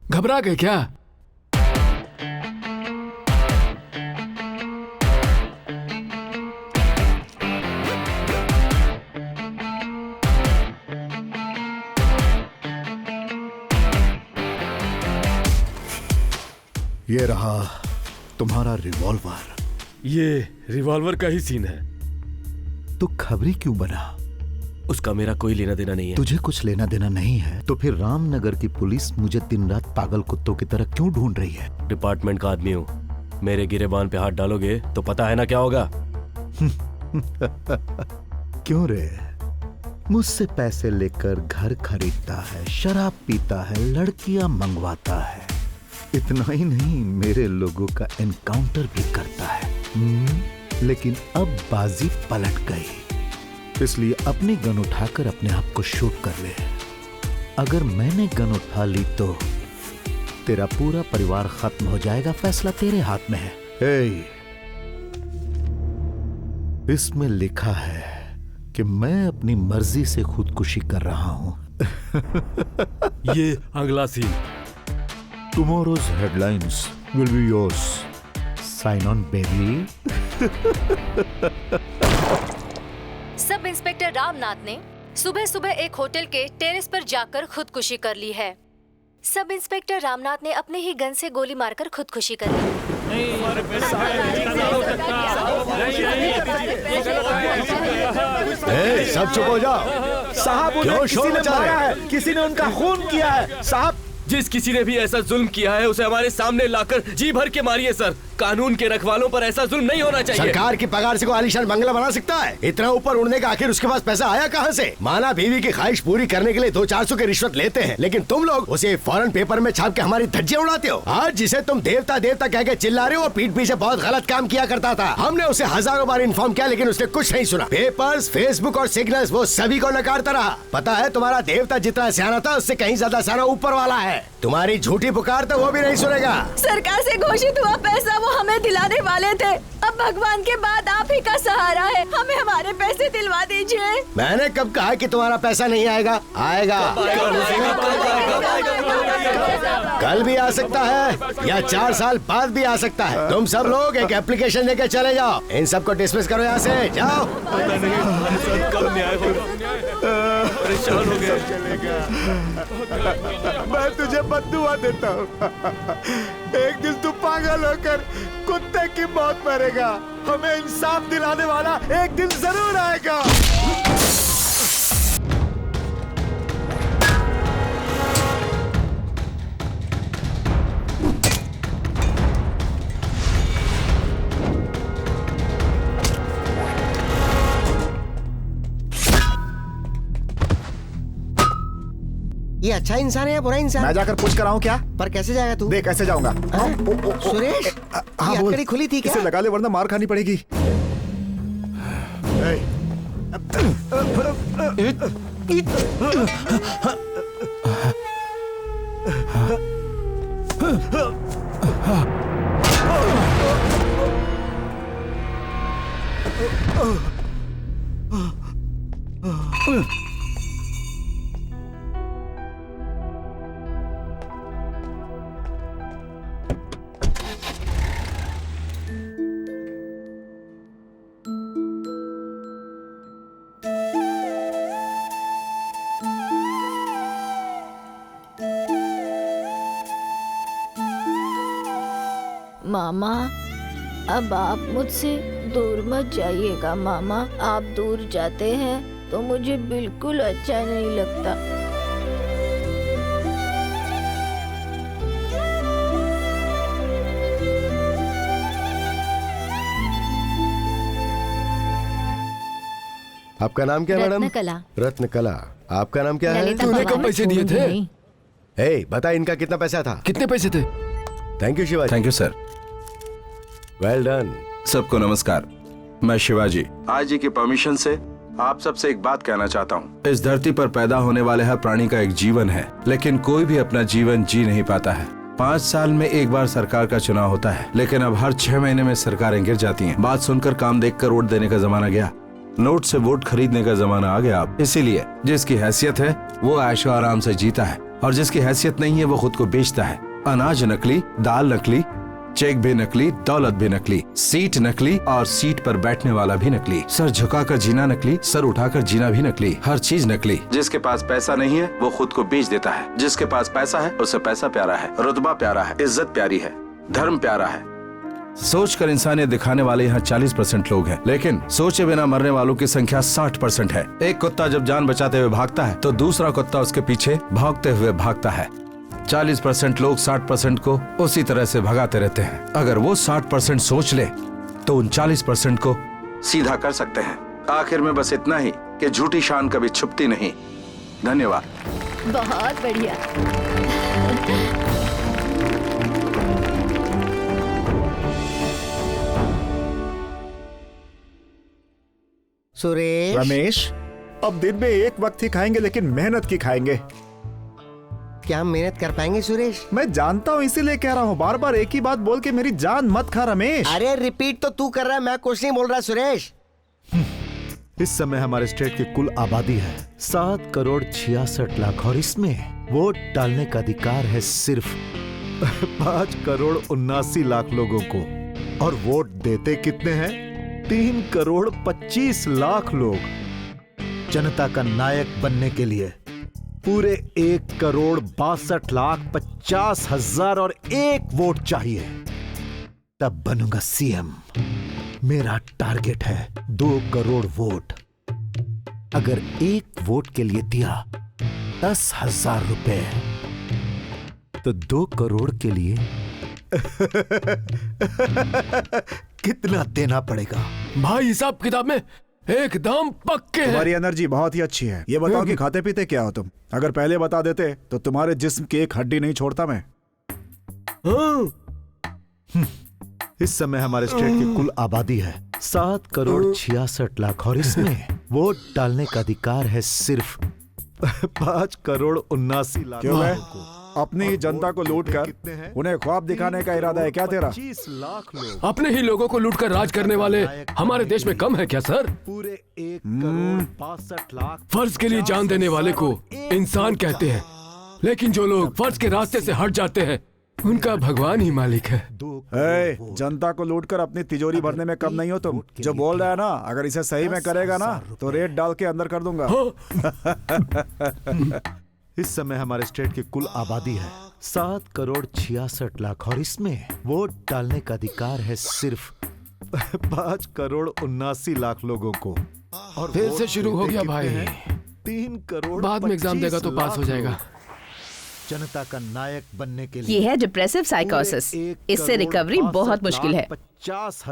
घबरा गए क्या? ये रहा तुम्हारा रिवॉल्वर। ये रिवॉल्वर का ही सीन है। तो खबरी क्यों बना? उसका मेरा कोई लेना देना नहीं है। तुझे कुछ लेना देना नहीं है तो फिर रामनगर की पुलिस मुझे दिन रात पागल कुत्तों की तरह क्यों ढूंढ रही है? डिपार्टमेंट का आदमी हूँ। मेरे गिरेबान पे हाथ डालोगे तो पता है ना क्या होगा। क्यों रे? मुझसे पैसे लेकर घर खरीदता है, शराब पीता है, लड़कियां मंगवाता है। इतना ही नहीं, मेरे लोगों का एनकाउंटर भी करता है। लेकिन अब बाजी पलट गई, इसलिए अपनी गन उठाकर अपने आप को शूट कर ले। अगर मैंने गन उठा ली तो तेरा पूरा परिवार खत्म हो जाएगा। फैसला तेरे हाथ में है। इसमें लिखा है कि मैं अपनी मर्जी से खुदकुशी कर रहा हूं। ये अगला सीन। Tomorrow's headlines will be yours. Sign on, baby. Sub inspector Ramnath ने सुबह सुबह एक होटल के टेरेस पर जाकर खुदकुशी कर ली है। सब इंस्पेक्टर रामनाथ ने अपने ही गन से गोली मारकर खुदकुशी कर ली। सब चुप हो जाओ। साहब, उन्हें किसी ने मारा है, किसी ने उनका खून किया है। साहब, जिस किसी ने भी ऐसा जुल्म किया है उसे हमारे सामने लाकर जी भर के मारिए सर। कानून के रखवालों पर ऐसा जुल्म नहीं होना चाहिए। सरकार की पगार से कोई आलीशान बंगला बना सकता है? इतना ऊपर उड़ने का आखिर उसके पास पैसा आया कहाँ से? माना बीवी की ख्वाहिश पूरी करने के लिए 200-400 की रिश्वत लेते हैं, लेकिन तुम लोग उसे फौरन पेपर में छाप के हमारी धज्जियां उड़ाते हो। आज जिसे तुम देवता देवता कह के चिल्ला रहे हो, पीठ पीछे बहुत गलत काम किया करता था। हमने उसे हजारों बार इन्फॉर्म किया, लेकिन उसने कुछ नहीं सुना। पेपर्स, फेसबुक और सिग्नल्स वो सभी को नकारता रहा। पता है, तुम्हारा देवता जितना सियाना था उससे कहीं ज्यादा सियाना ऊपर वाला है। तुम्हारी झूठी पुकार तो वो भी नहीं सुनेगा। सरकार से घोषित हुआ पैसा वो हमें दिलाने वाले थे। अब भगवान के बाद आप ही का सहारा है। हमें हमारे पैसे दिलवा दीजिए। मैंने कब कहा कि तुम्हारा पैसा नहीं आएगा? आएगा। कल भी आ सकता है या 4 साल बाद भी आ सकता है। तुम सब लोग एक एप्लीकेशन लेके चले जाओ। इन सबको डिसमिस करो यहाँ से। जाओ। परेशान हो गए। मैं तुझे बद्दुआ देता हूँ। एक दिन तू पागल होकर कुत्ते की मौत मरेगा। हमें इंसाफ दिलाने वाला एक दिन जरूर आएगा। ये अच्छा इंसान है या बुरा इंसान? मैं जाकर पूछ कर आऊँ क्या? पर कैसे जाएगा तू? देख कैसे जाऊंगा। सुरेश, हाँ, ये अकड़ी खुली थी क्या? इसे लगा ले वरना मार खानी पड़ेगी। मामा, अब आप मुझसे दूर मत जाइएगा मामा। आप दूर जाते हैं तो मुझे बिल्कुल अच्छा नहीं लगता। आपका नाम क्या मैडम? रत्नकला। रत्नकला। आपका नाम क्या है? तूने कब पैसे दिए थे? हे, बता इनका कितना पैसा था? कितने पैसे थे? Thank you Shivaji. Thank you sir. Well done. सबको नमस्कार, मैं शिवाजी। आज जी की परमिशन से आप सबसे एक बात कहना चाहता हूँ। इस धरती पर पैदा होने वाले हर प्राणी का एक जीवन है, लेकिन कोई भी अपना जीवन जी नहीं पाता है। 5 साल में एक बार सरकार का चुनाव होता है, लेकिन अब हर 6 महीने में सरकारें गिर जाती हैं। बात सुनकर काम देखकर वोट देने का जमाना गया। नोट से वोट खरीदने का जमाना आ गया अब। इसीलिए जिसकी हैसियत है वो ऐशो आराम से जीता है, और जिसकी हैसियत नहीं है वो खुद को बेचता है। अनाज नकली, दाल नकली, चेक भी नकली, दौलत भी नकली, सीट नकली और सीट पर बैठने वाला भी नकली, सर झुकाकर जीना नकली, सर उठाकर जीना भी नकली, हर चीज नकली। जिसके पास पैसा नहीं है वो खुद को बेच देता है, जिसके पास पैसा है उसे पैसा प्यारा है, रुतबा प्यारा है, इज्जत प्यारी है, धर्म प्यारा है। सोच कर इंसानियत दिखाने वाले यहाँ 40% लोग हैं, लेकिन सोचे बिना मरने वालों की संख्या 60% है। एक कुत्ता जब जान बचाते हुए भागता है तो दूसरा कुत्ता उसके पीछे भागते हुए भागता है। 40% लोग 60% को उसी तरह से भगाते रहते हैं। अगर वो 60% सोच ले तो उन 40% को सीधा कर सकते हैं। आखिर में बस इतना ही कि झूठी शान कभी छुपती नहीं। धन्यवाद। बहुत बढ़िया। सुरेश, रमेश, अब दिन में एक वक्त ही खाएंगे, लेकिन मेहनत की खाएंगे। क्या हम मेहनत कर पाएंगे सुरेश? मैं जानता हूँ, इसीलिए कह रहा हूँ। बार बार एक ही बात बोल के मेरी जान मत खा रमेश। अरे रिपीट तो तू कर रहा है, मैं कुछ नहीं बोल रहा सुरेश। इस समय हमारे स्टेट की कुल आबादी है 7 करोड़ 66 लाख, और इसमें वोट डालने का अधिकार है सिर्फ 5 करोड़ 79 लाख लोगों को। और वोट देते कितने हैं? 3 करोड़ 25 लाख लोग। जनता का नायक बनने के लिए पूरे 1 करोड़ 62 लाख 50 हजार और 1 वोट चाहिए, तब बनूंगा सीएम। मेरा टारगेट है 2 करोड़ वोट। अगर 1 वोट के लिए दिया 10,000 रुपए, तो 2 करोड़ के लिए कितना देना पड़ेगा? भाई हिसाब किताब में एकदम पक्के हैं। तुम्हारी एनर्जी बहुत ही अच्छी है। ये बताओ कि खाते पीते क्या हो तुम? अगर पहले बता देते तो तुम्हारे जिस्म की एक हड्डी नहीं छोड़ता मैं। इस समय हमारे स्टेट की कुल आबादी है 7 करोड़ 66 लाख, और इसमें वोट डालने का अधिकार है सिर्फ 5 करोड़ 79 लाख क्यों है? लोगों को। अपनी जनता को लूट कर उन्हें ख्वाब दिखाने का इरादा है क्या तेरा? 25 लाख लोग। अपने ही लोगों को लूटकर राज करने वाले हमारे देश में कम है क्या सर? पूरे 1 करोड़ 62 लाख। फर्ज के लिए जान देने वाले को इंसान कहते हैं, लेकिन जो लोग फर्ज के रास्ते से हट जाते हैं उनका भगवान ही मालिक है। जनता को लूटकर अपनी तिजोरी भरने में कम नहीं हो तुम। जो बोल रहा है ना, अगर इसे सही में करेगा ना तो रेट डाल के अंदर कर दूंगा। इस समय हमारे स्टेट की कुल आबादी है 7 करोड़ 66 लाख, और इसमें वोट डालने का अधिकार है सिर्फ 5 करोड़ 79 लाख लोगों को। और फिर से शुरू हो गया भाई। 3 करोड़ बाद में एग्जाम देगा तो पास हो जाएगा। जनता का नायक बनने के लिए ये है डिप्रेसिव साइकोसिस। इससे रिकवरी बहुत मुश्किल है। 50